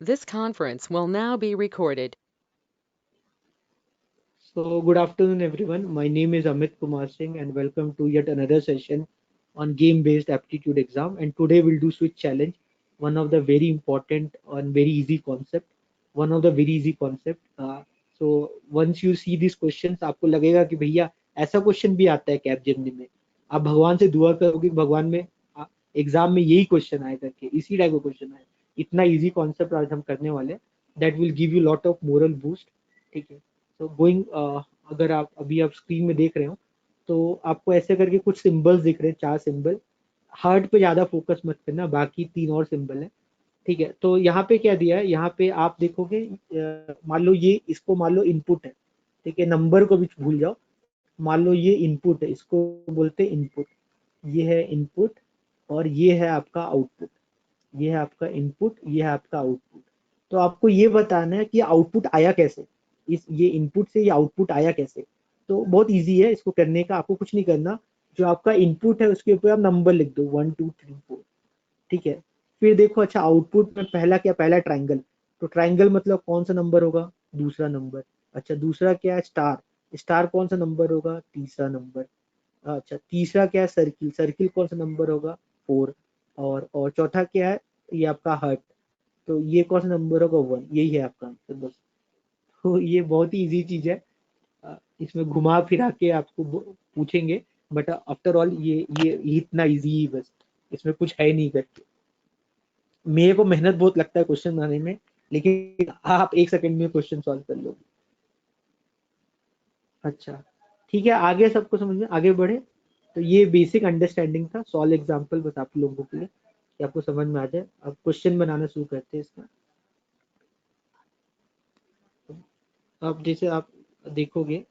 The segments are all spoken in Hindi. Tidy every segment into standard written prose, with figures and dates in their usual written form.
This conference will now be recorded. So, good afternoon, everyone. My name is Amit Kumar Singh, and welcome to yet another session on game-based aptitude exam. And today we'll do switch challenge, one of the very important and very easy concept. One of the very easy concept. So once you see these questions, आपको लगेगा कि भैया ऐसा क्वेश्चन भी आता है कैप जेमिनी में. आप भगवान से दुआ करोगे कि भगवान में एग्जाम में यही क्वेश्चन आए करके, इसी टाइप का क्वेश्चन आए. इतना इजी कॉन्सेप्ट आज हम करने वाले हैं. That will give you lot of moral boost. ठीक है. तो गोइंग अगर आप अभी आप स्क्रीन में देख रहे हो तो आपको ऐसे करके कुछ सिंबल्स दिख रहे हैं, 4 सिंबल. हार्ट पे ज्यादा फोकस मत करना, बाकी 3 और सिंबल है. ठीक है. तो यहाँ पे क्या दिया है, यहाँ पे आप देखोगे मान लो ये इसको मान लो इनपुट है. ठीक है. नंबर को भी भूल जाओ. मान लो ये इनपुट है, इसको बोलते हैं इनपुट. ये है इनपुट और ये है आपका आउटपुट. ये है आपका इनपुट, ये है आपका आउटपुट. तो आपको ये बताना है कि आउटपुट आया कैसे, इस ये इनपुट से ये आउटपुट आया कैसे. तो बहुत इजी है इसको करने का. आपको कुछ नहीं करना. जो आपका इनपुट है उसके ऊपर आप नंबर लिख दो 1 2 3 4. ठीक है. फिर देखो, अच्छा आउटपुट में पहला क्या, पहला ट्राइंगल. तो ट्राइंगल मतलब कौन सा नंबर होगा, दूसरा नंबर. अच्छा दूसरा क्या है, स्टार. स्टार कौन सा नंबर होगा, तीसरा नंबर. अच्छा तीसरा क्या है, सर्किल. सर्किल कौन सा नंबर होगा, 4. और चौथा क्या है, ये आपका हार्ट. तो ये कौन सा नंबर होगा, 1. यही है आपका आंसर बस. तो ये बहुत ही इजी चीज है. इसमें घुमा फिरा के आपको पूछेंगे, बट आफ्टर ऑल ये इतना इजी ही बस. इसमें कुछ है नहीं करके. मेरे को मेहनत बहुत लगता है क्वेश्चन बनाने में, लेकिन आप 1 सेकंड में क्वेश्चन सॉल्व कर लोगे. अच्छा ठीक है, आगे सबको समझ में आगे बढ़े. तो ये बेसिक अंडरस्टैंडिंग था, सॉल्व एग्जांपल बस आप लोगों के लिए कि आपको समझ में आ जाए. अब क्वेश्चन बनाना शुरू करते हैं इसका. अब जैसे आप देखोगे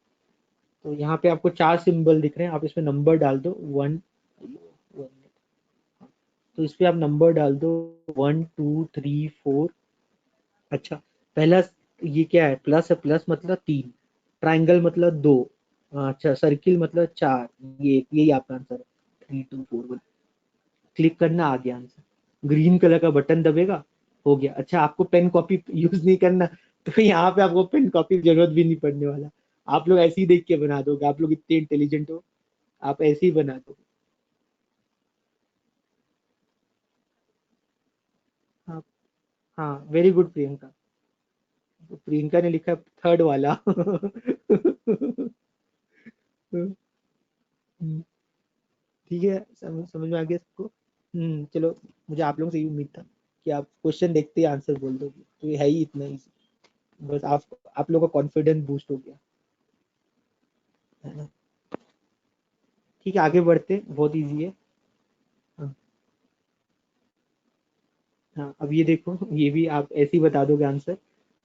तो यहाँ पे आपको 4 सिंबल दिख रहे हैं. आप इसमें नंबर डाल दो 1. तो इस पे आप नंबर डाल दो 1 2 3 4. अच्छा पहला ये क्या है, प्लस है. प्लस मतलब 3. ट्राइंगल मतलब 2. अच्छा सर्किल मतलब 4. ये यही आपका आंसर है, 3 2 4 1. क्लिक करना, आ गया आंसर. ग्रीन कलर का बटन दबेगा, हो गया. अच्छा आपको पेन कॉपी यूज नहीं करना, तो यहाँ पे आपको पेन कॉपी की जरूरत भी नहीं पड़ने वाला. आप लोग ऐसे ही देख के बना दोगे. आप लोग इतने इंटेलिजेंट हो, आप ऐसे ही बना दोगे. हाँ. हाँ वेरी गुड प्रियंका. तो प्रियंका ने लिखा थर्ड वाला. ठीक है, समझ में आ गया सबको. चलो. मुझे आप लोगों से ये उम्मीद था कि आप क्वेश्चन देखते ही आंसर बोल दोगे, तो ये है ही इतना ही. बस आप लोगों का कॉन्फिडेंस बूस्ट हो गया है ना. ठीक है आगे बढ़ते हैं, बहुत इजी है. हाँ. हाँ अब ये देखो, ये भी आप ऐसे ही बता दोगे आंसर.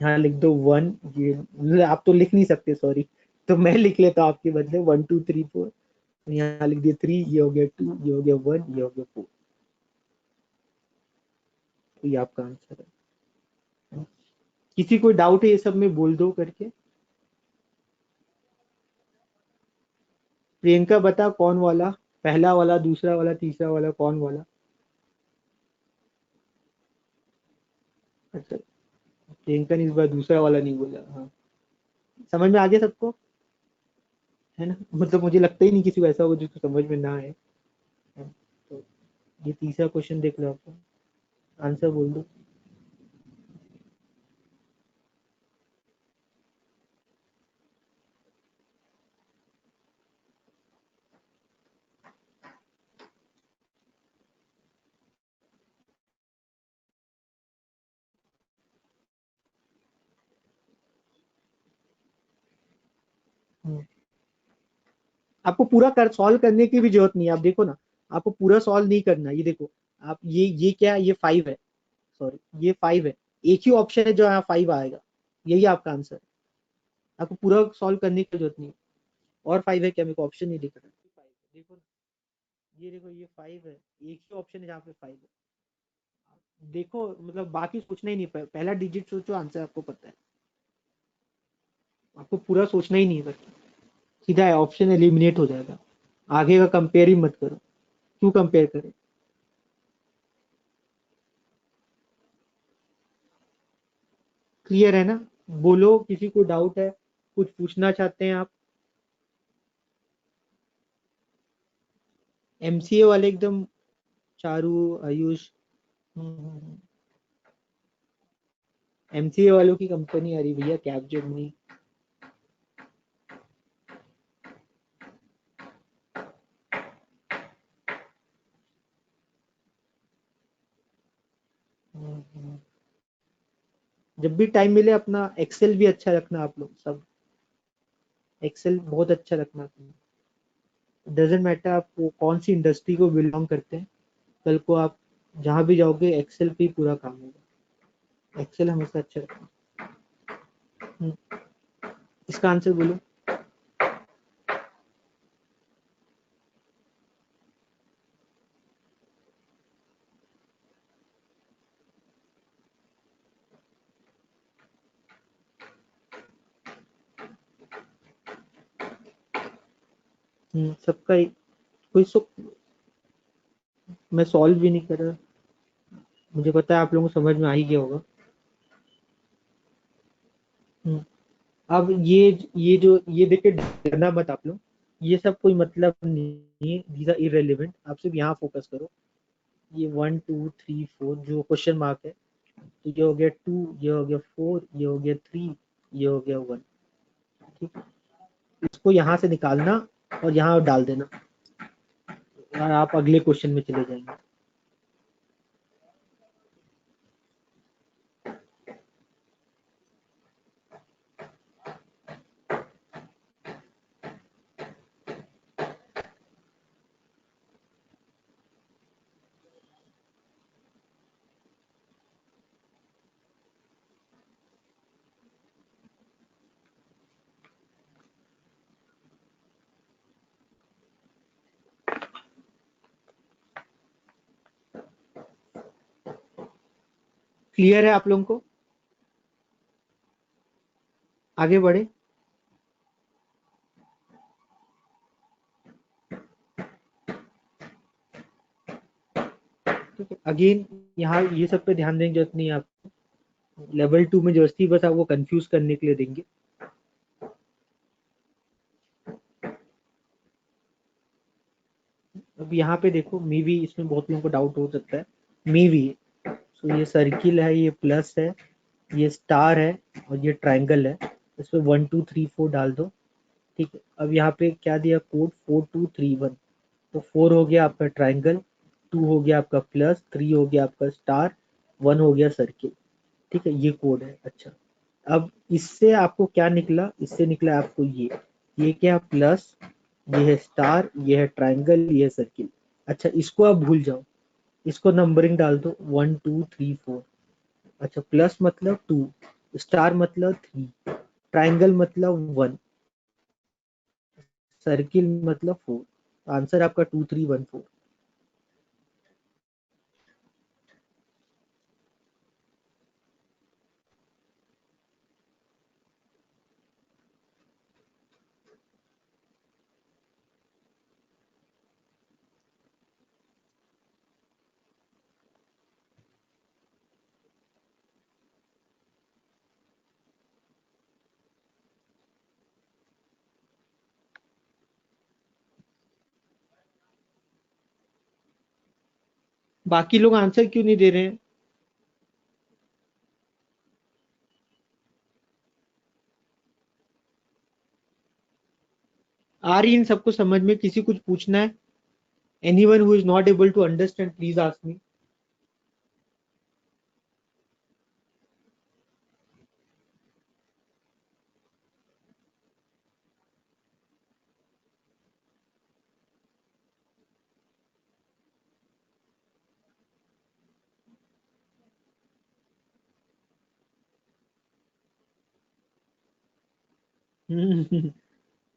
यहाँ लिख दो 1. ये मतलब आप तो लिख नहीं सकते, सॉरी. तो मैं लिख लेता हूँ आपके बदले 1 2 3 4. यहाँ लिख दिया 3. ये हो गया 2. ये हो गया 1. ये हो गया 4. तो ये आपका आंसर है. किसी को डाउट है ये सब में बोल दो करके. प्रियंका बता कौन वाला, पहला वाला, दूसरा वाला, तीसरा वाला, कौन वाला. अच्छा प्रियंका ने इस बार दूसरा वाला नहीं बोला. हाँ समझ में आ गया सबको, है ना. मतलब मुझे लगता ही नहीं किसी को ऐसा होगा जिसको समझ में ना आए. हाँ, तो ये तीसरा क्वेश्चन देख लो, आपको आंसर बोल दो. हम्म. आपको पूरा कर सॉल्व करने की भी जरूरत नहीं है. आप देखो ना, आपको पूरा सॉल्व नहीं करना. ये देखो आप, ये क्या है, ये 5 है. सॉरी ये 5 है. एक ही ऑप्शन है जो यहाँ 5 आएगा. यही आपका आंसर है. आपको पूरा सॉल्व करने की जरूरत नहीं है. और 5 है क्या, मेरे को ऑप्शन नहीं दिख रहा. 5 देखो ना, ये देखो ये 5 है. एक ही ऑप्शन है जहाँ पे 5 है. देखो मतलब बाकी सोचना ही नहीं. पहला डिजिट सोचो, आंसर आपको पता है. आपको पूरा सोचना ही नहीं है. सीधा है, ऑप्शन एलिमिनेट हो जाएगा. आगे का कंपेयर ही मत करो. क्यों कंपेयर करें. क्लियर है ना? बोलो, किसी को डाउट है, कुछ पूछना चाहते हैं आप? एमसीए वाले एकदम, चारू, आयुष। एमसीए वालों की कंपनी आ रही भैया, कैपजेमिनी। जब भी टाइम मिले अपना एक्सेल भी अच्छा रखना, आप लोग सब एक्सेल बहुत अच्छा रखना। डजेंट मैटर आप कौन सी इंडस्ट्री को बिलोंग करते हैं, कल को आप जहां भी जाओगे एक्सेल पे ही पूरा काम होगा। एक्सेल हमेशा अच्छा रखना। हम्म, इसका आंसर बोलो। सबका कोई मैं सॉल्व भी नहीं कर रहा, मुझे पता है आप लोगों को समझ में आ ही गया होगा। हम्म, अब ये जो ये देख के डरना मत आप लोग, ये सब कोई मतलब नहीं है, दीज आर इररिलेवेंट। आप सिर्फ यहाँ फोकस करो। ये 1 2 3 4 जो क्वेश्चन मार्क है, तो ये हो गया 2, ये हो गया 4, ये हो गया 3, ये हो गया 1। ठीक है, इसको यहाँ से निकालना और यहाँ डाल देना, और आप अगले क्वेश्चन में चले जाएंगे। क्लियर है आप लोगों को? आगे बढ़े। ठीक है, अगेन यहाँ ये सब पे ध्यान देने की जरूरत नहीं है आपको। लेवल 2 में जबरदस्ती बस आपको कंफ्यूज करने के लिए देंगे। अब यहाँ पे देखो, मे बी इसमें बहुत लोगों को डाउट हो सकता है, मे बी। सो ये सर्किल है, ये प्लस है, ये स्टार है, और ये ट्रायंगल है। इस पे 1 2 3 4 डाल दो। ठीक है, अब यहाँ पे क्या दिया कोड, 4 2 3 1। तो 4 हो गया आपका ट्रायंगल, 2 हो गया आपका प्लस, 3 हो गया आपका स्टार, 1 हो गया सर्किल। ठीक है, ये कोड है। अच्छा, अब इससे आपको क्या निकला, इससे निकला आपको ये क्या, प्लस, ये है स्टार, ये है ट्रायंगल, ये है सर्किल। अच्छा, इसको आप भूल जाओ, इसको नंबरिंग डाल दो 1 2 3 4। अच्छा, प्लस मतलब 2, स्टार मतलब 3, ट्रायंगल मतलब 1, सर्किल मतलब 4। आंसर आपका 2 3 1 4। बाकी लोग आंसर क्यों नहीं दे रहे हैं? आ रही इन सबको समझ में? किसी कुछ पूछना है? Anyone who is not able to understand, please ask me.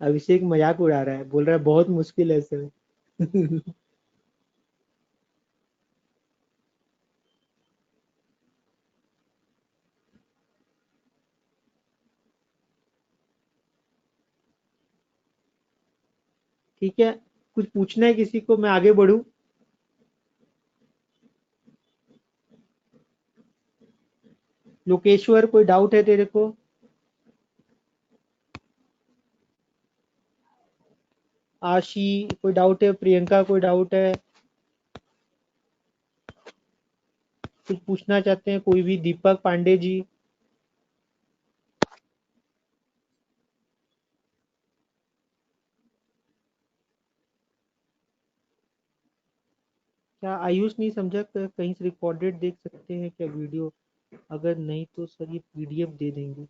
Abhishek मजाक उड़ा रहा है, बोल रहा है बहुत मुश्किल है सर। ठीक है, कुछ पूछना है किसी को, मैं आगे बढ़ूं? लोकेश्वर कोई डाउट है तेरे को? आशी कोई डाउट है? प्रियंका कोई डाउट है? कुछ पूछना चाहते हैं कोई भी? दीपक पांडे जी? क्या आयुष नहीं समझा? कहीं से रिकॉर्डेड देख सकते हैं क्या वीडियो? अगर नहीं तो सर ये पीडीएफ दे देंगे।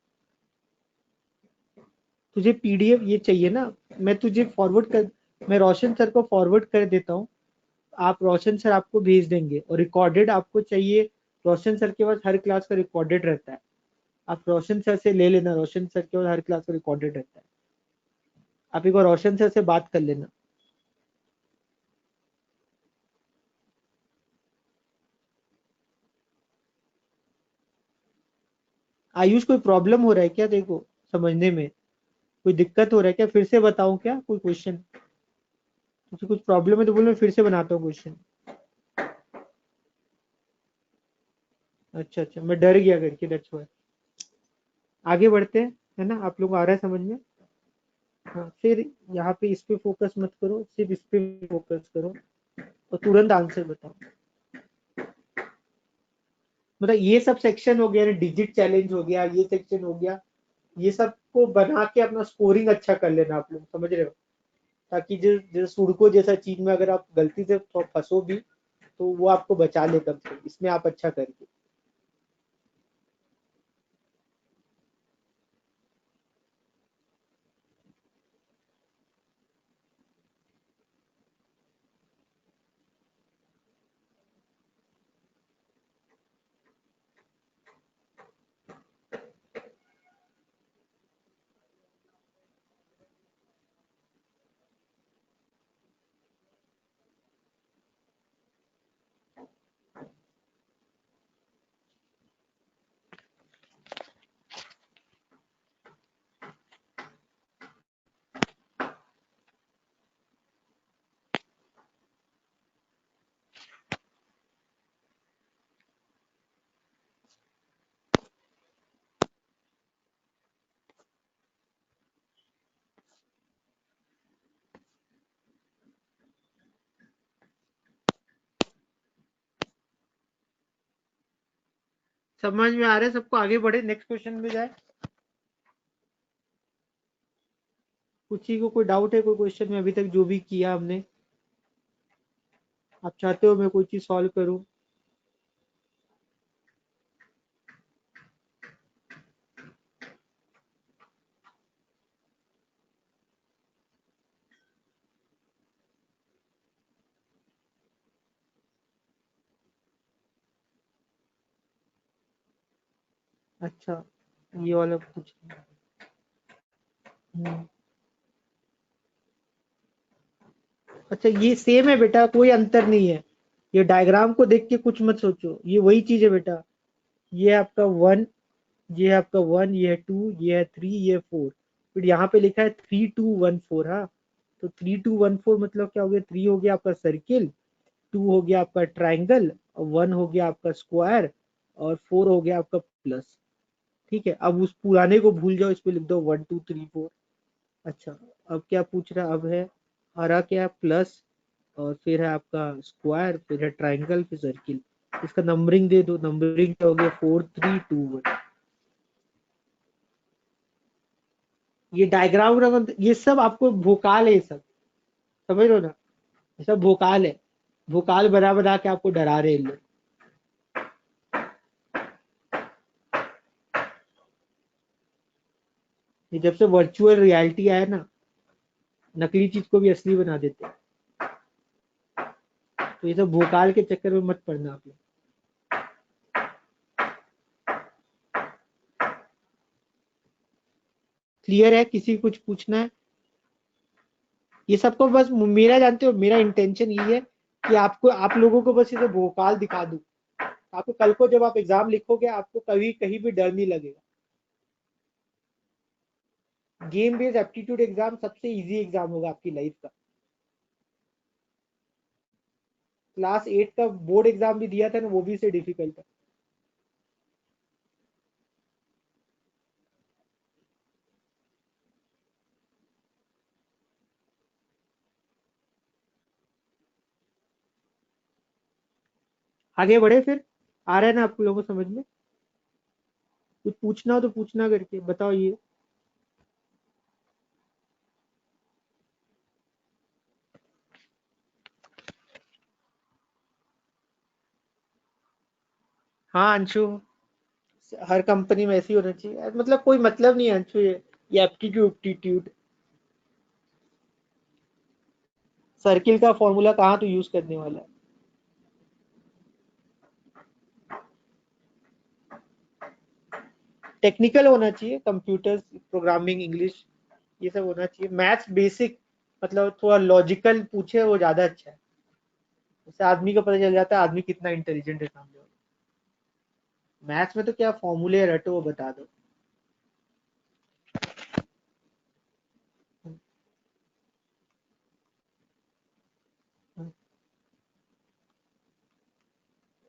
तुझे पीडीएफ ये चाहिए ना? मैं तुझे फॉरवर्ड कर, मैं रोशन सर को फॉरवर्ड कर देता हूँ। आप रोशन सर आपको भेज देंगे, और रिकॉर्डेड आपको चाहिए? रोशन सर के पास हर क्लास का रिकॉर्डेड रहता है। आप रोशन सर से ले लेना, रोशन सर के पास हर क्लास का रिकॉर्डेड रहता है। आप एक बार रोशन सर से बात कर लेना। आयुष कोई प्रॉब्लम हो रहा है क्या देखो समझने में? कोई दिक्कत हो रहा है क्या? फिर से बताऊं क्या कोई क्वेश्चन? तुझे कुछ प्रॉब्लम है तो बोल, मैं फिर से बनाता हूँ क्वेश्चन। अच्छा अच्छा, मैं डर गया करके, दैट्स व्हाई। आगे बढ़ते हैं, है ना? आप लोग को आ रहा है समझ में? हाँ, फिर यहाँ पे इस पे फोकस मत करो, सिर्फ इस पे फोकस करो और तुरंत आंसर बताओ। मतलब ये सब सेक्शन हो गया ना, डिजिट चैलेंज हो गया, ये सेक्शन हो गया, ये सब को बना के अपना स्कोरिंग अच्छा कर लेना आप लोग, समझ रहे हो? ताकि जो सुडको जैसा चीज में अगर आप गलती से फंसो भी तो वो आपको बचा ले कम से कम, इसमें आप अच्छा करके। समझ में आ रहा है सबको? आगे बढ़े, नेक्स्ट क्वेश्चन में जाए। किसी को कोई डाउट है कोई क्वेश्चन में अभी तक जो भी किया हमने? आप चाहते हो मैं कोई चीज सॉल्व करूं? अच्छा, ये वाला पूछ। हम्म, अच्छा ये सेम है बेटा, कोई अंतर नहीं है। ये डायग्राम को देख के कुछ मत सोचो, ये वही चीज है बेटा। ये आपका वन, ये है आपका वन, ये है टू, ये है थ्री, ये है फोर। फिर यहाँ पे लिखा है 3214। हाँ, तो 3214 मतलब क्या हो गया? थ्री हो गया आपका सर्किल, टू हो गया आपका ट्राइंगल, और वन हो गया आपका स्क्वायर, और फोर हो गया आपका प्लस। ठीक है, अब उस पुराने को भूल जाओ, इस पे लिख दो 1 2 3 4। अच्छा, अब क्या पूछ रहा है? अब है हरा क्या? प्लस, और फिर है आपका स्क्वायर, फिर है ट्राइंगल, फिर सर्किल। इसका नंबरिंग दे दो, नंबरिंग क्या हो गया? 4 3 2 1। ये डायग्राम, ये सब आपको भोकाल है, ये सब समझ लो ना। ये सब भोकाल है, भोकाल बना बना के आपको डरा रहे हैं लोग। ये जब से वर्चुअल रियलिटी आया ना, नकली चीज को भी असली बना देते हैं। तो ये सब भोकाल के चक्कर में मत पड़ना आप लोग। क्लियर है? किसी को कुछ पूछना है? ये सबको बस मेरा, जानते हो मेरा इंटेंशन ये है कि आपको, आप लोगों को बस इसे भोकाल दिखा दूं। आपको कल को जब आप एग्जाम लिखोगे आपको कभी कहीं भी डर नहीं लगेगा। गेम बेस्ड एप्टीट्यूड एग्जाम सबसे इजी एग्जाम होगा आपकी लाइफ का। क्लास 8 का बोर्ड एग्जाम भी दिया था ना, वो भी इससे डिफिकल्ट है। आगे बढ़े फिर, आ रहा है ना आप लोगों को समझ में? कुछ पूछना हो तो पूछना करके बताओ ये। हाँ अंशु, हर कंपनी में ऐसी होना चाहिए, मतलब कोई मतलब नहीं है अंशु, ये एप्टीट्यूड एप्टीट्यूड सर्किल का फॉर्मूला कहाँ तो यूज करने वाला है। टेक्निकल होना चाहिए, कंप्यूटर प्रोग्रामिंग इंग्लिश ये सब होना चाहिए। मैथ्स बेसिक, मतलब थोड़ा लॉजिकल पूछे वो ज्यादा अच्छा है, उससे आदमी को पता चल जाता है आदमी कितना इंटेलिजेंट है सामने वाला। मैथ्स में तो क्या फॉर्मूले रटो वो बता दो।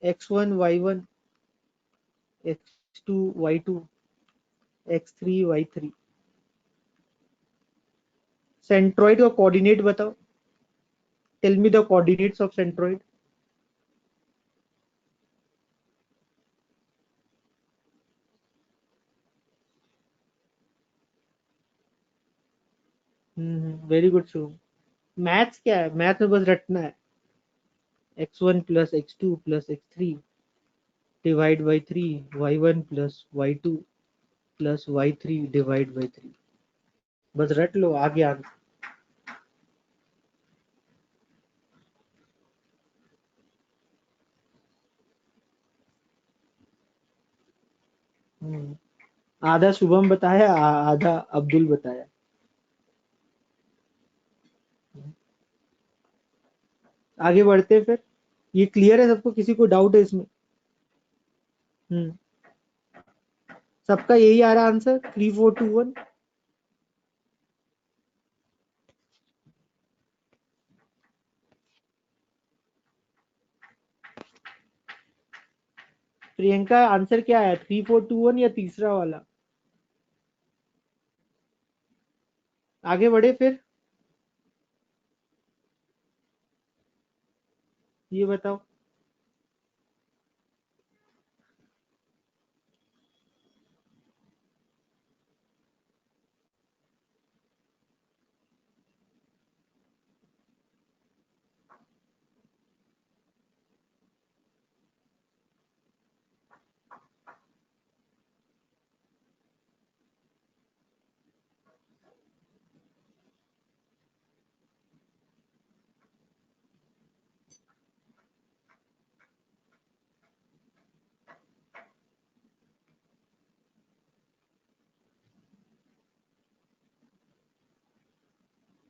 x1 y1 x2 y2 x3 y3। Centroid का कोऑर्डिनेट बताओ, tell me the coordinates of centroid. Very good Shubham. Maths क्या है, मैथ में बस रटना है। x1 plus x2 plus x3 divide by 3, y1 plus y2 plus y3 divide by 3। बस रट लो, आ गया आंसर। आधा शुभम बताया, आधा अब्दुल बताया। आगे बढ़ते हैं फिर। ये क्लियर है सबको, किसी को डाउट है इसमें? हम्म सबका यही आ रहा आंसर 3421। प्रियंका आंसर क्या है, 3421 या तीसरा वाला? आगे बढ़े फिर, ये बताओ।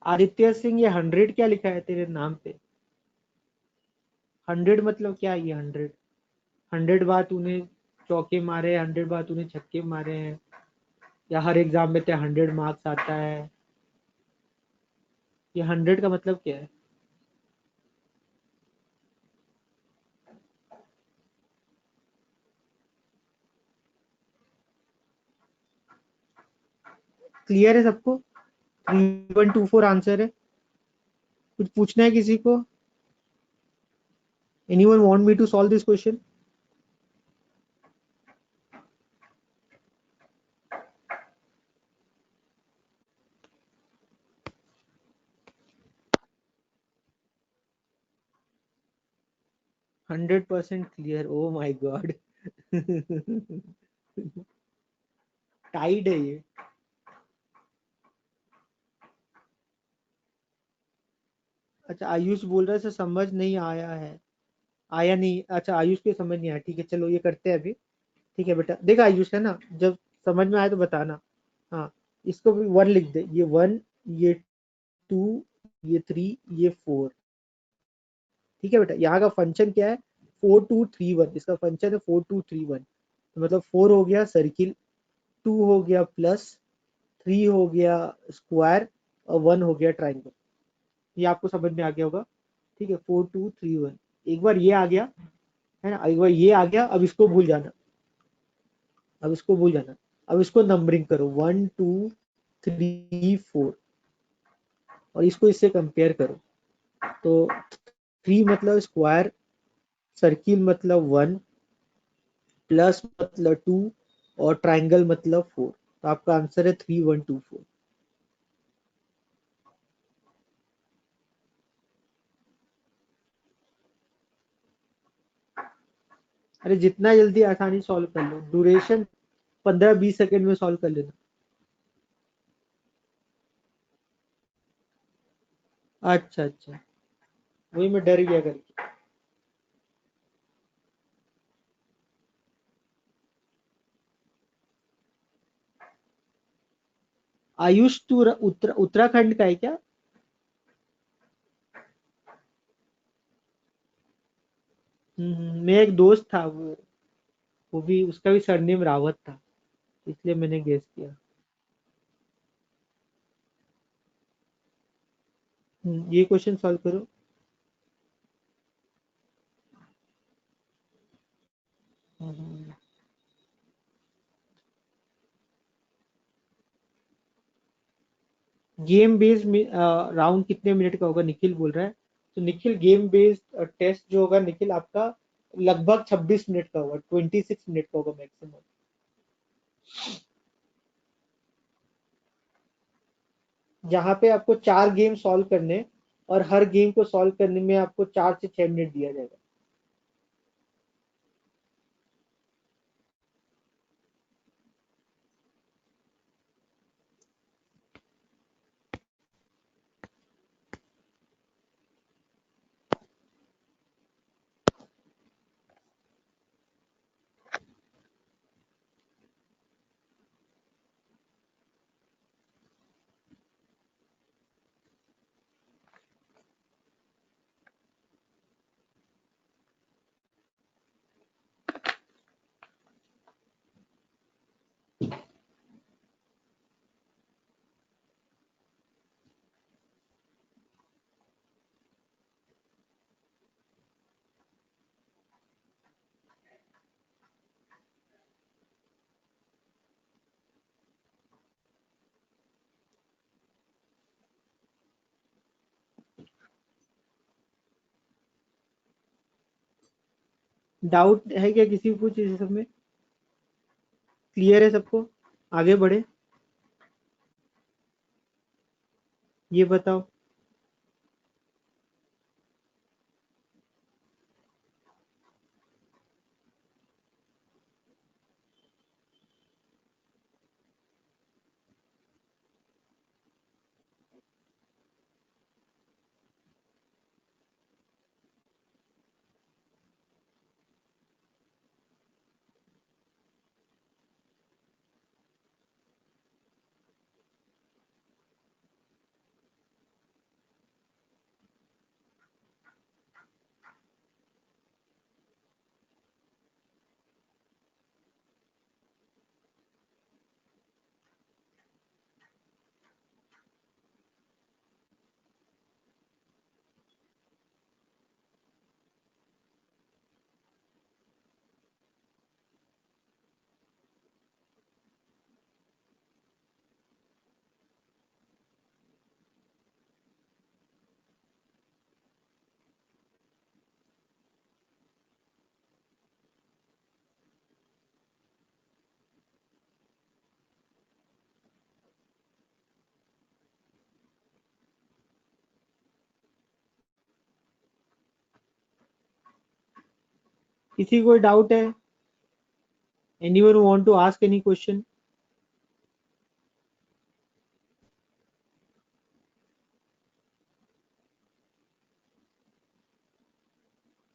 आदित्य सिंह, ये 100 क्या लिखा है तेरे नाम पे? 100 मतलब क्या है ये 100? 100 बार तूने चौके मारे, 100 बार तूने छक्के मारे हैं, या हर एग्जाम में तेरे 100 मार्क्स आता है? ये 100 का मतलब क्या है? क्लियर है सबको? 3124 आंसर है। कुछ पूछना है किसी को? Anyone want me to solve this question? 100% clear, oh my God. टाइड है ये। अच्छा आयुष बोल रहा है सर समझ नहीं आया है। आया नहीं, अच्छा आयुष के समझ नहीं आया, ठीक है चलो ये करते हैं अभी। ठीक है बेटा, देखा आयुष है ना, जब समझ में आए तो बताना। हाँ, इसको भी 1 लिख दे, ये 1, ये 2, ये 3, ये 4। ठीक है बेटा, यहाँ का फंक्शन क्या है? 4231, इसका फंक्शन है 4231। तो मतलब 4 हो गया सर्किल, 2 हो गया प्लस, 3 हो गया स्क्वायर, और 1 हो गया ट्राइंगल। ये आपको समझ में आ गया होगा। ठीक है, 4231। एक बार ये आ गया है ना, एक बार ये आ गया, अब इसको भूल जाना, अब इसको भूल जाना। अब इसको नंबरिंग करो 1 2 3 4, और इसको इससे कंपेयर करो। तो 3 मतलब स्क्वायर, सर्किल मतलब 1, प्लस मतलब 2 और ट्राइंगल मतलब 4। तो आपका आंसर है 3124। अरे जितना जल्दी आसानी सॉल्व कर लो, ड्यूरेशन 15-20 सेकंड में सॉल्व कर लेना। अच्छा अच्छा, वही मैं डर गया करके। आयुष तू उत्तराखंड का है क्या? मेरा एक दोस्त था, वो भी, उसका भी सरनेम रावत था, इसलिए मैंने गेस किया। ये क्वेश्चन सॉल्व करो। गेम बेस्ड राउंड कितने मिनट का होगा, निखिल बोल रहा है। तो निखिल, गेम बेस्ड टेस्ट जो होगा निखिल आपका, लगभग 26 मिनट का होगा, 26 मिनट का होगा मैक्सिमम। जहाँ पे आपको 4 गेम सॉल्व करने, और हर गेम को सॉल्व करने में आपको 4 से 6 मिनट दिया जाएगा। डाउट है क्या किसी को कुछ इस सब में? क्लियर है सबको? आगे बढ़े, ये बताओ। किसी को डाउट है? Anyone want to ask any question?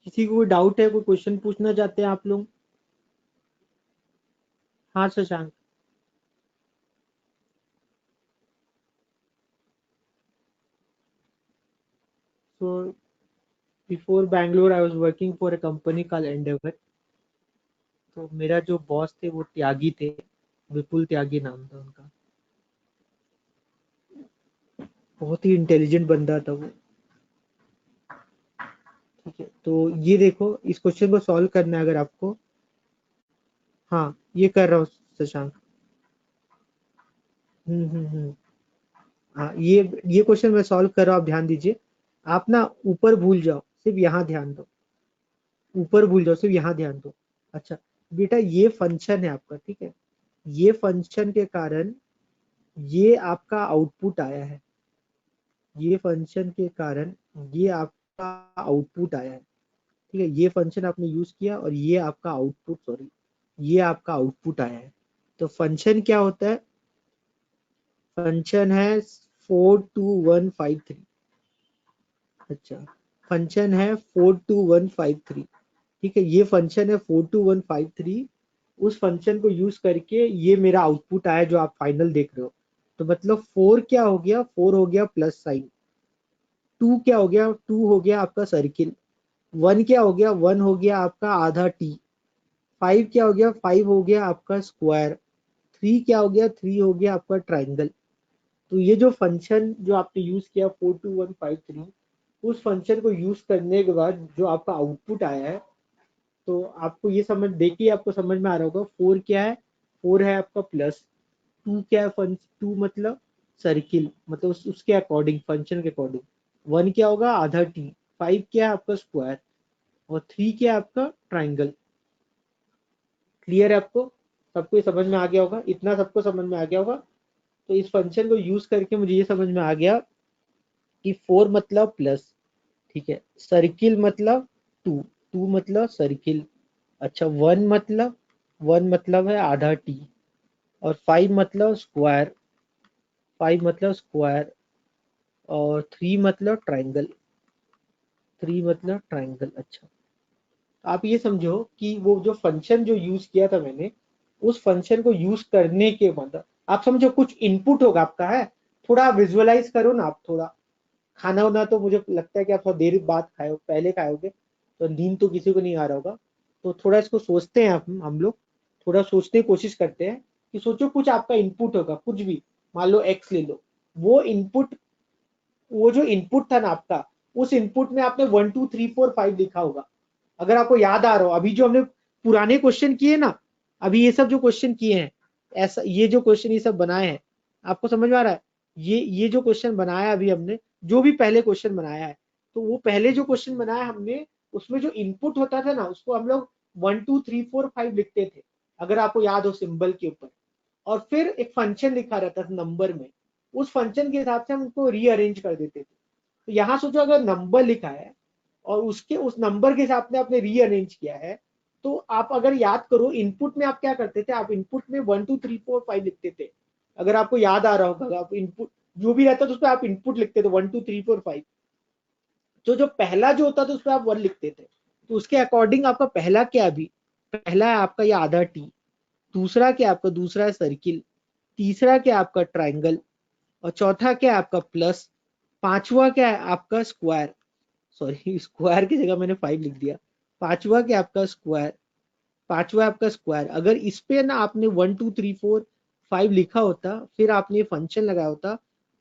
किसी को कोई डाउट है, कोई क्वेश्चन पूछना चाहते हैं आप लोग? हाँ Shashank. So before Bangalore I was working for a company called Endeavour. तो मेरा जो बॉस थे वो त्यागी थे, विपुल त्यागी नाम था उनका। बहुत ही इंटेलिजेंट बंदा था वो। ठीक है, तो ये देखो, इस क्वेश्चन को सॉल्व करना है अगर आपको। हाँ, ये कर रहा हूँ शशांक। हम्म। हाँ, ये क्वेश्चन मैं सॉल्व कर रहा हूँ, आप ध्यान दीजिए। आप ना ऊपर भूल जाओ, सिर्फ यहाँ ध्यान दो। ऊपर भूल जाओ, सिर्फ यहाँ ध्यान दो। अच्छा बेटा, ये फंक्शन है आपका, ठीक है। ये फंक्शन के कारण ये आपका आउटपुट आया है। ये फंक्शन के कारण ये आपका आउटपुट आया है, ठीक है। ये फंक्शन आपने यूज किया और ये आपका आउटपुट, सॉरी, ये आपका आउटपुट आया है। तो फंक्शन क्या होता है? फंक्शन है 42153। अच्छा, फंक्शन है 42153, ठीक है। ये फंक्शन है 42153। उस फंक्शन को यूज करके ये मेरा आउटपुट आया जो आप फाइनल देख रहे हो। तो मतलब 4 क्या हो गया? 4 हो गया प्लस साइन। 2 क्या हो गया? 2 हो गया आपका सर्किल। 1 क्या हो गया? 1 हो गया आपका आधा टी। 5 क्या हो गया? 5 हो गया आपका स्क्वायर। 3 क्या हो गया? 3 हो गया आपका ट्राइंगल। तो ये जो फंक्शन जो आपने यूज किया 42153, उस फंक्शन को यूज करने के बाद जो आपका आउटपुट आया है, तो आपको ये समझ देखिए, आपको समझ में आ रहा होगा। 4 क्या है? 4 है आपका प्लस। 2 क्या है? फंक्शन 2 मतलब सर्किल, मतलब उसके अकॉर्डिंग, फंक्शन के अकॉर्डिंग। 1 क्या होगा? आधा टी। 5 क्या है आपका? स्क्वायर। और 3 क्या है आपका? ट्राइंगल। क्लियर है आपको? सबको ये समझ में आ गया होगा, इतना सबको समझ में आ गया होगा। तो इस फंक्शन को यूज करके मुझे ये समझ में आ गया कि 4 मतलब प्लस, ठीक है। सर्किल मतलब 2, 2 मतलब सर्किल। अच्छा, 1 मतलब है आधा टी। और 5 मतलब स्क्वायर, 5 मतलब स्क्वायर। और 3 मतलब ट्राइंगल, 3 मतलब ट्राइंगल। अच्छा, आप ये समझो कि वो जो फंक्शन जो यूज किया था मैंने, उस फंक्शन को यूज करने के बाद आप समझो कुछ इनपुट होगा आपका, है। थोड़ा विजुअलाइज करो ना आप, थोड़ा। खाना वाना तो मुझे लगता है कि आप थोड़ा देर बाद खाए हो, पहले खाए होगे, तो नींद तो किसी को नहीं आ रहा होगा। तो थोड़ा इसको सोचते हैं हम लोग, थोड़ा सोचने की कोशिश करते हैं कि सोचो कुछ आपका इनपुट होगा, कुछ भी। मान लो एक्स ले लो। वो इनपुट, वो जो इनपुट था ना आपका, उस इनपुट में आपने 1 2 3 4 5 लिखा होगा। अगर आपको याद आ रहा हो, अभी जो हमने पुराने क्वेश्चन किए ना, अभी ये सब जो क्वेश्चन किए हैं, ऐसा ये जो क्वेश्चन ये सब बनाए हैं, आपको समझ में आ रहा है? ये जो क्वेश्चन बनाया अभी हमने, जो भी पहले क्वेश्चन बनाया है, तो वो पहले जो क्वेश्चन बनाया हमने, उसमें जो इनपुट होता था ना, उसको हम लोग 1 2 3 4 5 लिखते थे, अगर आपको याद हो, सिंबल के ऊपर। और फिर एक फंक्शन लिखा रहता था नंबर में, उस फंक्शन के हिसाब से हम उनको रीअरेंज कर देते थे। तो यहाँ सोचो, अगर नंबर लिखा है और उसके उस नंबर के हिसाब से आपने रीअरेंज किया है, तो आप अगर याद करो, इनपुट में आप क्या करते थे? आप इनपुट में 1 2 3 4 5 लिखते थे। अगर आपको याद आ रहा होगा, आप इनपुट जो भी रहता था उस पर आप इनपुट लिखते थे 1 2 3 4 5। तो जो पहला जो होता था उस पर आप 1 लिखते थे। तो उसके अकॉर्डिंग आपका पहला क्या? अभी पहला है आपका ये आधा टी। दूसरा क्या आपका? दूसरा है सर्किल। तीसरा क्या आपका? ट्राइंगल। और चौथा क्या है आपका? प्लस। पांचवा क्या है आपका? स्क्वायर। सॉरी, स्क्वायर की जगह मैंने 5 लिख दिया। पांचवा क्या आपका? स्क्वायर। पांचवा आपका स्क्वायर। अगर इस पे ना आपने 1 2 3 4 5 लिखा होता, फिर आपने फंक्शन लगाया होता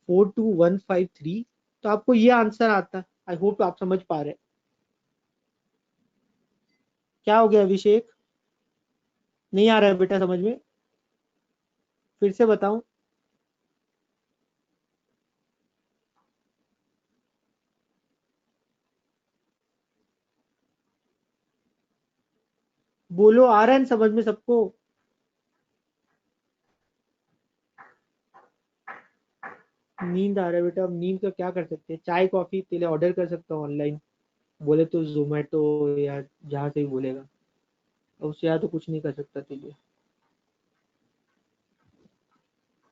42153, तो आपको ये आंसर आता। आई होप आप समझ पा रहे हैं। क्या हो गया अभिषेक? नहीं आ रहा है बेटा समझ में? फिर से बताऊं? बोलो, आ रहा है ना समझ में सबको? नींद आ रहा है बेटा, अब नींद का क्या कर सकते हैं? चाय कॉफी के लिए ऑर्डर कर सकता हूँ ऑनलाइन, बोले तो जोमेटो या जहाँ से भी बोलेगा। और उससे यार तो कुछ नहीं कर सकता तेरे लिए।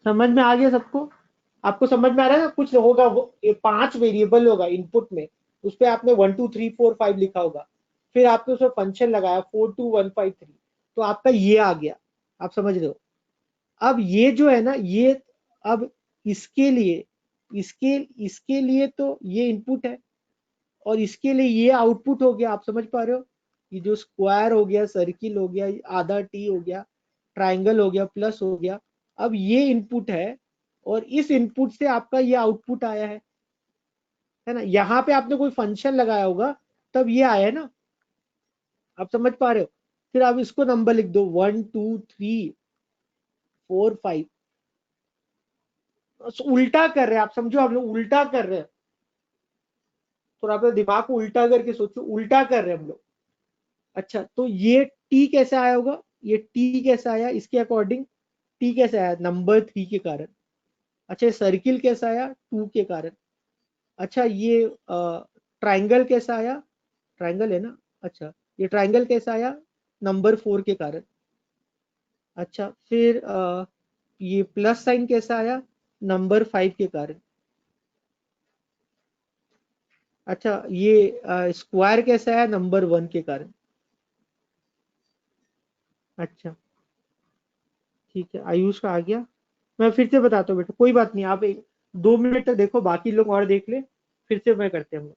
समझ में आ गया सबको? आपको समझ में आ रहा है ना? कुछ होगा वो 5 वेरिएबल होगा इनपुट में, उस पर आपने 1 2 3 4 5 लिखा होगा। फिर आपने उसमें फंक्शन लगाया 42153, तो आपका ये आ गया। आप समझ रहे हो? अब ये जो है ना, ये अब इसके लिए, इसके इसके लिए तो ये इनपुट है, और इसके लिए ये आउटपुट हो गया। आप समझ पा रहे हो? ये जो स्क्वायर हो गया, सर्किल हो गया, आधा टी हो गया, ट्राइंगल हो गया, प्लस हो गया। अब ये इनपुट है, और इस इनपुट से आपका ये आउटपुट आया है ना? यहाँ पे आपने कोई फंक्शन लगाया होगा, तब ये आया है ना? आप समझ पा रहे हो? फिर आप इसको नंबर लिख दो 1 2 3 4 5। उल्टा कर रहे हैं, आप समझो, हम लोग उल्टा कर रहे हैं। थोड़ा अपने दिमाग को उल्टा करके सोचो, उल्टा कर रहे हैं हम लोग। अच्छा, तो ये टी कैसे आया होगा, ये टी कैसे आया इसके अकॉर्डिंग, टी कैसे आया नंबर 3 के कारण। अच्छा, सर्किल कैसा आया 2 के कारण। अच्छा, ये ट्राइंगल कैसा आया, ट्राइंगल है ना। अच्छा, ये ट्राइंगल कैसा आया नंबर 4 के कारण। अच्छा, फिर ये प्लस साइन कैसा आया नंबर 5 के कारण। अच्छा, ये स्क्वायर कैसा आया नंबर 1 के कारण। अच्छा, ठीक है, आयुष का आ गया। मैं फिर से बताता हूँ बेटा, कोई बात नहीं, आप एक 2 मिनट तक देखो, बाकी लोग और देख ले, फिर से मैं करते हैं हम लोग।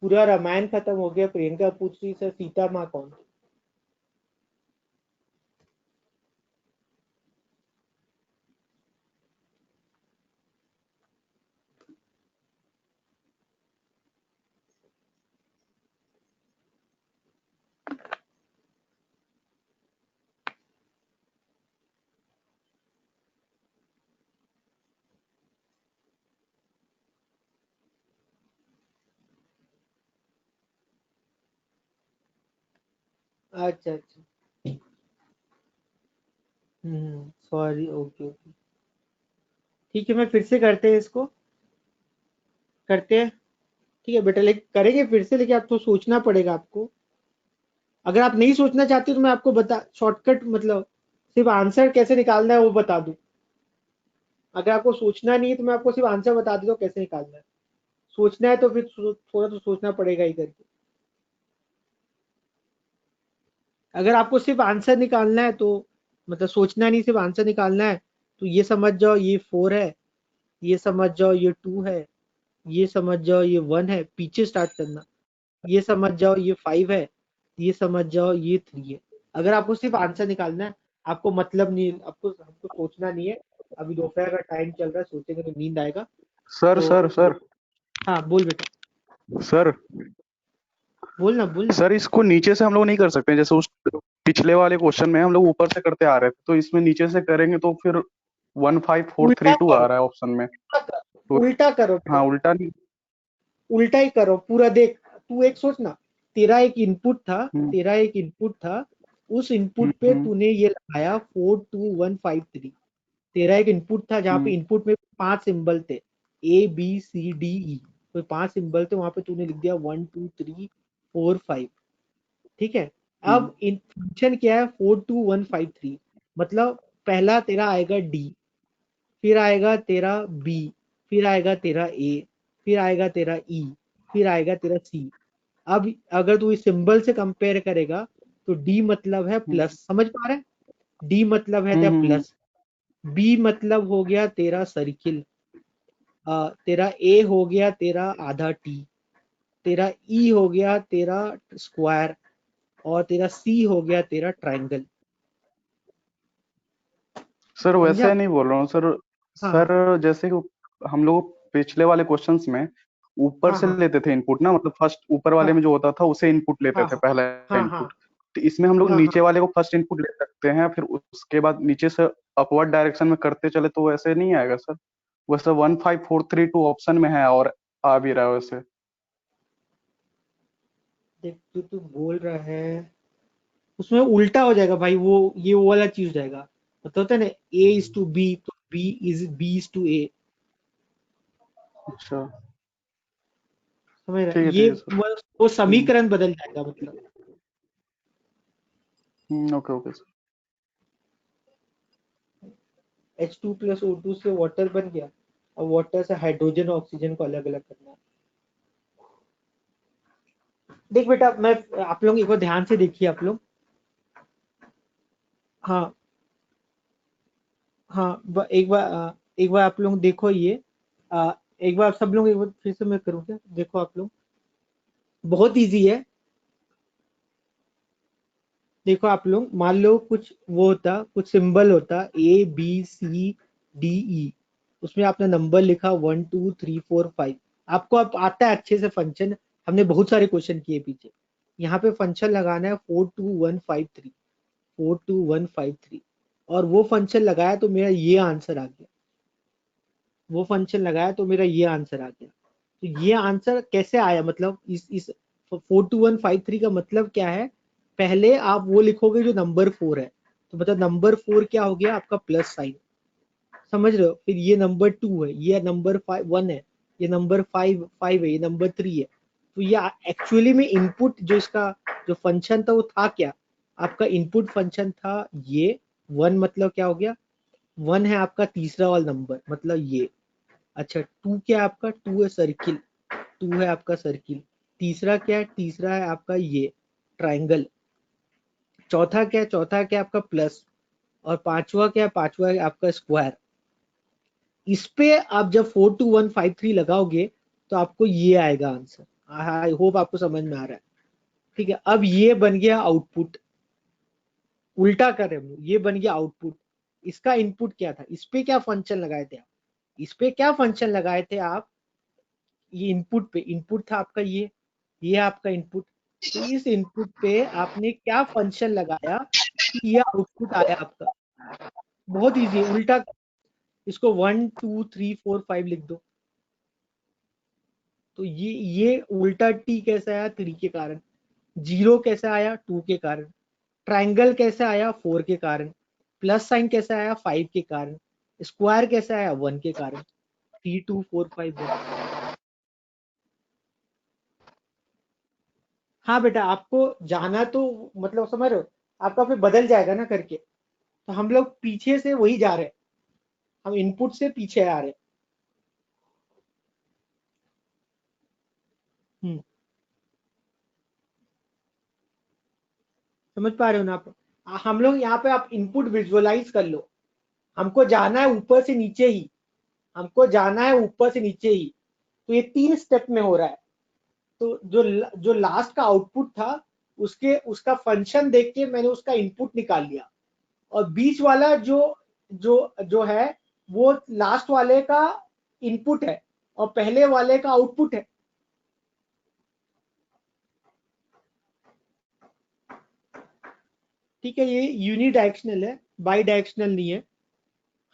पूरा रामायण खत्म हो गया, प्रियंका पूछ रही सर सीता माँ कौन। अच्छा अच्छा, सॉरी, ओके ओके, ठीक है, मैं फिर से करते हैं इसको, करते हैं। ठीक है बेटा, लेकिन करेंगे फिर से, लेकिन आपको सोचना पड़ेगा आपको। अगर आप नहीं सोचना चाहते तो मैं आपको बता शॉर्टकट, मतलब सिर्फ आंसर कैसे निकालना है वो बता दूं। अगर आपको सोचना नहीं है तो मैं आपको सिर्फ आंसर बता देता हूँ कैसे निकालना है। सोचना है तो फिर थोड़ा तो सोचना पड़ेगा ही करके। अगर आपको सिर्फ आंसर निकालना है तो, मतलब सोचना नहीं, सिर्फ आंसर निकालना है, तो ये समझ जाओ ये 4 है, ये समझ जाओ ये 2 है, ये समझ जाओ ये 1 है, पीछे स्टार्ट करना। ये समझ जाओ ये 5 है, ये समझ जाओ ये 3 है। अगर आपको सिर्फ आंसर निकालना है, आपको मतलब नहीं, आपको हमको सोचना नहीं है। अभी दोपहर का टाइम चल रहा है, सोचेंगे तो नींद आएगा। सर तो सर सर हाँ, बोल बेटा, सर बोल ना बोल ना। सर इसको नीचे से हम लोग नहीं कर सकते, जैसे उस पिछले वाले क्वेश्चन में हम लोग ऊपर से करते आ रहे थे, तो इसमें नीचे से करेंगे तो फिर 15432 उल्टा आ करो, रहा है ऑप्शन में। तो उल्टा करो हाँ, बेटा, उल्टा नहीं। उल्टा ही करो पूरा, देख तू एक सोच ना, तेरा एक इनपुट था, हम्म तेरा एक इनपुट था, उस हम्म इनपुट पे हम्म तूने ये लगाया 42153। तेरा एक इनपुट था जहाँ पे हम्म इनपुट में 5 सिंबल थे, ABCDE, तो 5 सिंबल थे, वहां पे तूने लिख दिया 1 2 3 4 5। ठीक है, हम्म अब इन फंक्शन क्या है 42153, मतलब पहला तेरा आएगा डी, फिर आएगा तेरा बी, फिर आएगा तेरा ए, फिर आएगा तेरा ई, फिर आएगा तेरा सी। अब अगर तू इस सिंबल से कंपेयर करेगा तो डी मतलब है हम्म प्लस, समझ पा रहे हैं, डी मतलब है तेरा हम्म हम्म प्लस, बी मतलब हो गया तेरा सर्किल, तेरा ए हो गया तेरा आधा टी, तेरा ई हो गया तेरा स्क्वायर, और तेरा सी हो गया तेरा ट्राइंगल। सर समझा। वैसे नहीं बोल रहा हूँ सर। हाँ सर जैसे कि हम लोग पिछले वाले क्वेश्चंस में ऊपर हाँ से हाँ लेते थे इनपुट ना, मतलब फर्स्ट ऊपर वाले हाँ में जो होता था उसे इनपुट लेते हाँ थे, हाँ पहला हाँ हाँ इनपुट। तो इसमें हम लोग हाँ नीचे हाँ। वाले को फर्स्ट इनपुट ले सकते हैं, फिर उसके बाद नीचे से अपवर्ड डायरेक्शन में करते चले, तो वैसे नहीं आएगा सर। वैसे 15432 ऑप्शन में है और आ भी रहा है वैसे। देख तू बोल रहा है, उसमें उल्टा हो जाएगा भाई, वो वाला चीज हो जाएगा, मतलब होता है ना A is to B, तो B is to A। अच्छा, समझ रहा है? ठीक है ये ठीक है सर। वो हम्म समीकरण बदल जाएगा मतलब। Okay okay sir. H2 + O2 से वाटर बन गया, और वाटर से हाइड्रोजन और ऑक्सीजन को अलग अलग करना है। देख बेटा, मैं आप लोग एक बार ध्यान से देखिए आप लोग। हाँ हाँ, एक बार आप लोग देखो ये, एक बार सब लोग एक बार फिर से मैं करूँ क्या, देखो आप लोग, बहुत इजी है। देखो आप लोग मान लो कुछ वो होता, कुछ सिंबल होता ABCDE, उसमें आपने नंबर लिखा 1 2 3 4 5, आपको अब आता है अच्छे से फंक्शन, हमने बहुत सारे क्वेश्चन किए पीछे। यहाँ पे फंक्शन लगाना है 42153, 42153, और वो फंक्शन लगाया तो मेरा ये आंसर आ गया, वो फंक्शन लगाया तो मेरा ये आंसर आ गया। तो ये आंसर कैसे आया, मतलब इस 42153 का मतलब क्या है, पहले आप वो लिखोगे जो नंबर 4 है, तो मतलब नंबर 4 क्या हो गया आपका प्लस साइन, समझ रहे हो, फिर ये नंबर 2 है, ये नंबर 1 है, ये नंबर 5 है, ये नंबर 3 है। तो ये एक्चुअली में इनपुट जो इसका जो फंक्शन था वो था क्या, आपका इनपुट फंक्शन था ये 1, मतलब क्या हो गया, 1 है आपका तीसरा वाला नंबर, मतलब ये। अच्छा 2 क्या है आपका, 2 है सर्किल, 2 है आपका सर्किल। तीसरा क्या है, तीसरा है आपका ये ट्राइंगल। चौथा क्या है, चौथा क्या है आपका प्लस। और पांचवा क्या है, पांचवा है आपका स्क्वायर। इस पे आप जब 42153 लगाओगे तो आपको ये आएगा आंसर। आई होप आपको समझ में आ रहा है। ठीक है, अब ये बन गया आउटपुट, उल्टा कर रहे हम लोग, ये बन गया आउटपुट। इसका इनपुट क्या था, इस पे क्या फंक्शन लगाए थे आप, इस पे क्या फंक्शन लगाए थे आप, ये इनपुट पे, इनपुट था आपका ये आपका इनपुट। तो इस इनपुट पे आपने क्या फंक्शन लगाया कि ये आउटपुट आया आपका। बहुत इजी है, उल्टा इसको 1 2 3 4 5 लिख दो। तो ये उल्टा टी कैसे आया, 3 के कारण। जीरो कैसे आया, 2 के कारण। ट्राइंगल कैसे आया, 4 के कारण। प्लस साइन कैसे आया, 5 के कारण। स्क्वायर कैसे आया, 1 के कारण। 3 2 4 5 1। हाँ बेटा, आपको जाना तो मतलब समझ रहे हो, आपका फिर बदल जाएगा ना करके। तो हम लोग पीछे से वही जा रहे हैं, हम इनपुट से पीछे आ रहे हैं। हम्म, समझ पा रहे हो ना आप। हम लोग यहाँ पे आप इनपुट विजुअलाइज कर लो, हमको जाना है ऊपर से नीचे ही, हमको जाना है ऊपर से नीचे ही। तो ये 3 स्टेप में हो रहा है। तो जो लास्ट का आउटपुट था, उसके उसका फंक्शन देख के मैंने उसका इनपुट निकाल लिया। और बीच वाला जो जो जो है वो लास्ट वाले का इनपुट है और पहले वाले का आउटपुट है। ठीक है, ये यूनिडायरेक्शनल है, बाई डायरेक्शनल नहीं है।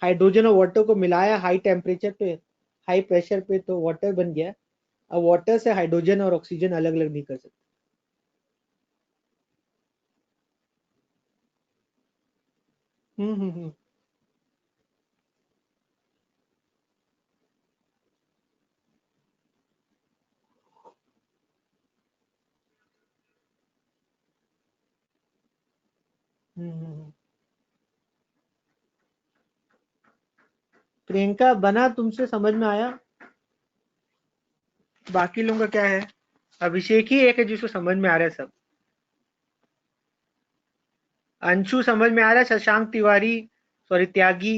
हाइड्रोजन और वाटर को मिलाया हाई टेम्परेचर पे, हाई प्रेशर पे, तो वाटर बन गया। अब वाटर से हाइड्रोजन और ऑक्सीजन अलग अलग नहीं कर सकते। हम्म। हम्म। प्रियंका बना, तुमसे समझ में आया। बाकी लोगों का क्या है, अभिषेक ही एक है जिसको समझ में आ रहा है सब। अंशु समझ में आ रहा है, शशांक तिवारी, सॉरी त्यागी,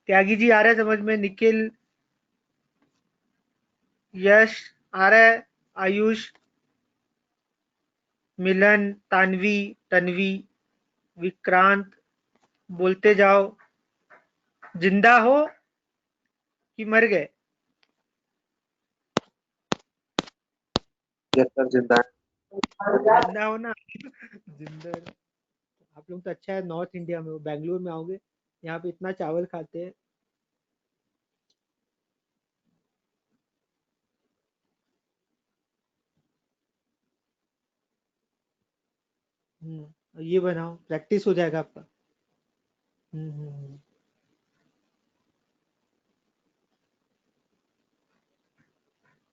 त्यागी जी आ रहा है समझ में, निखिल, यश आ रहा है, आयुष, मिलन, तानवी, तन्वी, विक्रांत, बोलते जाओ। जिंदा हो कि मर गए। यस सर, जिंदा है। जिंदा हो ना। जिंदा। आप लोग तो अच्छा है, नॉर्थ इंडिया में हो, बैंगलोर में आओगे, यहाँ पे इतना चावल खाते हैं। ये बनाओ, प्रैक्टिस हो जाएगा आपका। हम्म।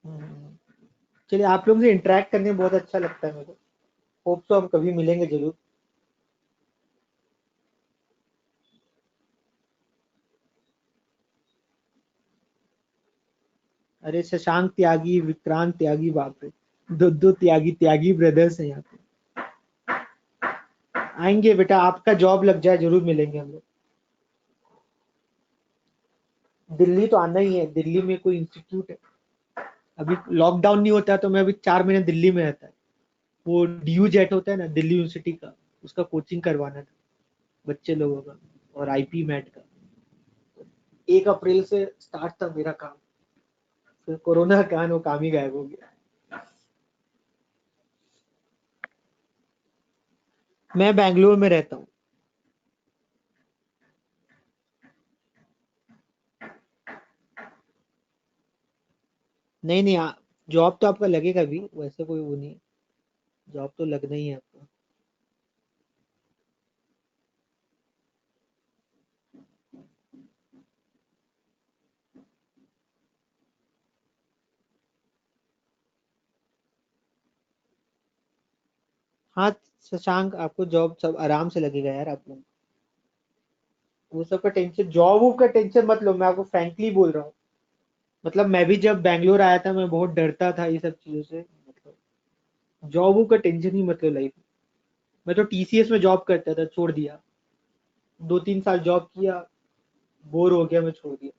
हम्म। चलिए, आप लोगों से इंटरेक्ट करने में बहुत अच्छा लगता है मेरे को। होप तो हम कभी मिलेंगे जरूर। अरे शशांक त्यागी, विक्रांत त्यागी, बाप रे, दो दो त्यागी, त्यागी ब्रदर्स हैं यहाँ पे। आएंगे बेटा, आपका जॉब लग जाए जरूर मिलेंगे हम लोग। दिल्ली तो आना ही है, दिल्ली में कोई इंस्टीट्यूट है। अभी लॉकडाउन नहीं होता तो मैं अभी 4 महीने दिल्ली में रहता है। वो DU जेट होता है ना, दिल्ली यूनिवर्सिटी का, उसका कोचिंग करवाना था बच्चे लोगों का, और आईपी मैट का। 1 अप्रैल से स्टार्ट था मेरा काम, फिर कोरोना का वो काम ही गायब हो गया। मैं बैंगलोर में रहता हूँ। नहीं नहीं, जॉब तो आपका लगेगा भी, वैसे कोई वो नहीं है, जॉब तो लगना ही है आपका। हाँ शशांक, आपको जॉब सब आराम से लगेगा यार। आप लोग वो सब का टेंशन, जॉब वॉब का टेंशन मत लो, मैं आपको फ्रैंकली बोल रहा हूँ। मतलब मैं भी जब बैंगलोर आया था, मैं बहुत डरता था ये सब चीजों से। मतलब जॉब वॉब का टेंशन ही मत लो लाइफ में। मैं तो टीसीएस में जॉब करता था, छोड़ दिया। 2-3 साल जॉब किया, बोर हो गया, मैं छोड़ दिया।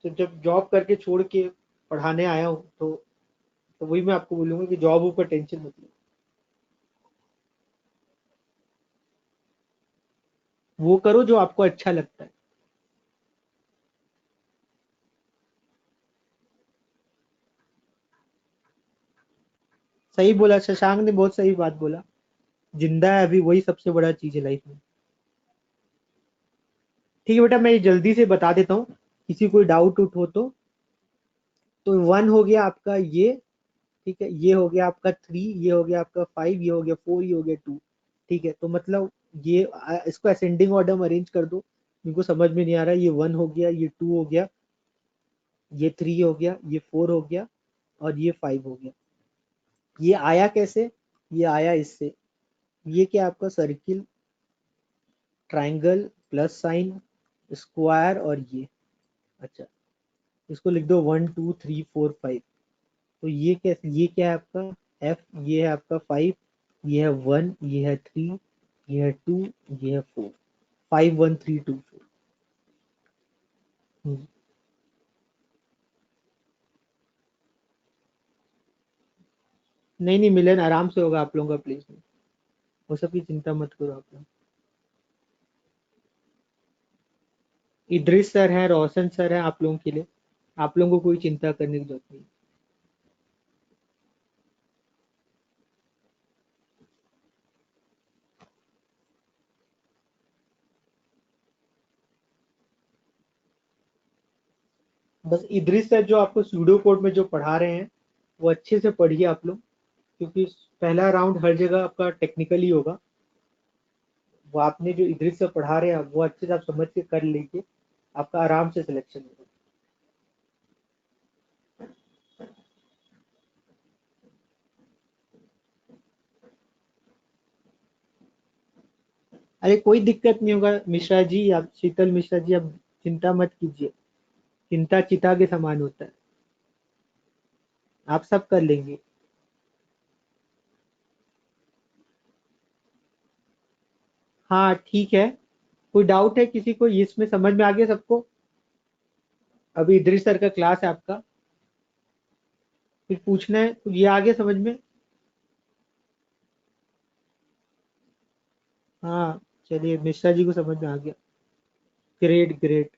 तो जब जॉब करके छोड़ के पढ़ाने आया हूँ, तो वही मैं आपको बोलूंगा कि जॉब वॉब का टेंशन मत लो। वो करो जो आपको अच्छा लगता है। सही बोला शशांक ने, बहुत सही बात बोला। जिंदा है अभी, वही सबसे बड़ा चीज है लाइफ में। ठीक है बेटा, मैं ये जल्दी से बता देता हूँ, किसी कोई डाउट उठ हो तो 1 हो गया आपका ये, ठीक है, ये हो गया आपका 3, ये हो गया आपका 5, ये हो गया 4, ये हो गया 2। ठीक है, तो मतलब ये इसको असेंडिंग ऑर्डर में अरेंज कर दो। इनको समझ में नहीं आ रहा है, ये 1 हो गया, ये 2 हो गया, ये 3 हो गया, ये 4 हो गया, और ये 5 हो गया। ये आया कैसे? ये आया इससे। ये क्या आपका circle, triangle, plus sign, square, और ये। अच्छा, इसको लिख दो 1 2 3 4 5। तो ये कैसे, ये क्या है आपका एफ, ये है आपका 5, ये है 1, ये है 3, ये है 2, ये है 4। 5 1 3 2 4। नहीं नहीं, मिलन आराम से होगा आप लोगों का प्लेसमेंट, वो सब की चिंता मत करो आप लोग। इद्रिस सर हैं, रोशन सर हैं आप लोगों के लिए, आप लोगों को कोई चिंता करने की जरूरत नहीं। बस इद्रिस सर जो आपको सूडो कोड में जो पढ़ा रहे हैं, वो अच्छे से पढ़िए आप लोग, क्योंकि पहला राउंड हर जगह आपका टेक्निकल ही होगा। वो आपने जो इद्रिस सर पढ़ा रहे हैं, वो अच्छे से आप समझ के कर लीजिए, आपका आराम से सिलेक्शन होगा। अरे कोई दिक्कत नहीं होगा मिश्रा जी, आप शीतल मिश्रा जी, आप चिंता मत कीजिए। चिंता चिता के समान होता है, आप सब कर लेंगे। हाँ ठीक है, कोई डाउट है किसी को, इसमें समझ में आ गया सबको? अभी इद्रिस सर का क्लास है आपका, कुछ पूछना है? ये आ गया समझ में? हाँ चलिए, मिश्रा जी को समझ में आ गया। Great great.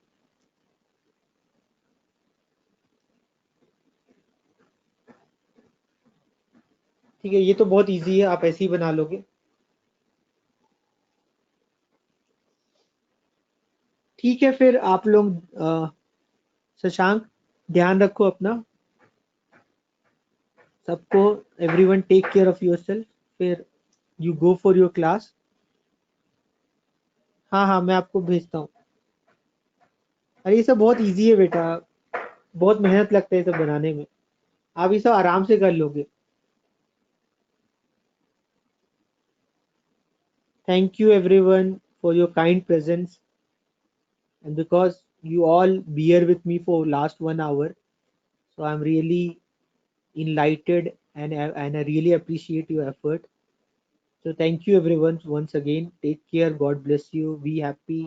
ठीक है, ये तो बहुत इजी है, आप ऐसे ही बना लोगे। ठीक है, फिर आप लोग शशांक, ध्यान रखो अपना सबको। Everyone take care of yourself, फिर you go for your class. हाँ हाँ, मैं आपको भेजता हूँ। अरे ये सब बहुत इजी है बेटा, बहुत मेहनत लगता है ये सब बनाने में, आप ये सब आराम से कर लोगे। Thank you everyone for your kind presence, and because you all bear with me for last 1 hour, so I'm really enlightened, and I really appreciate your effort. So thank you everyone once again. Take care. God bless you. Be happy.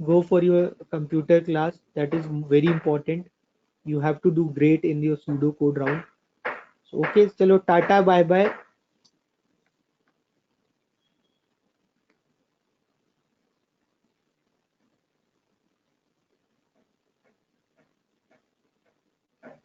Go for your computer class. That is very important. You have to do great in your pseudo code round. Okay चलो टाटा बाय बाय।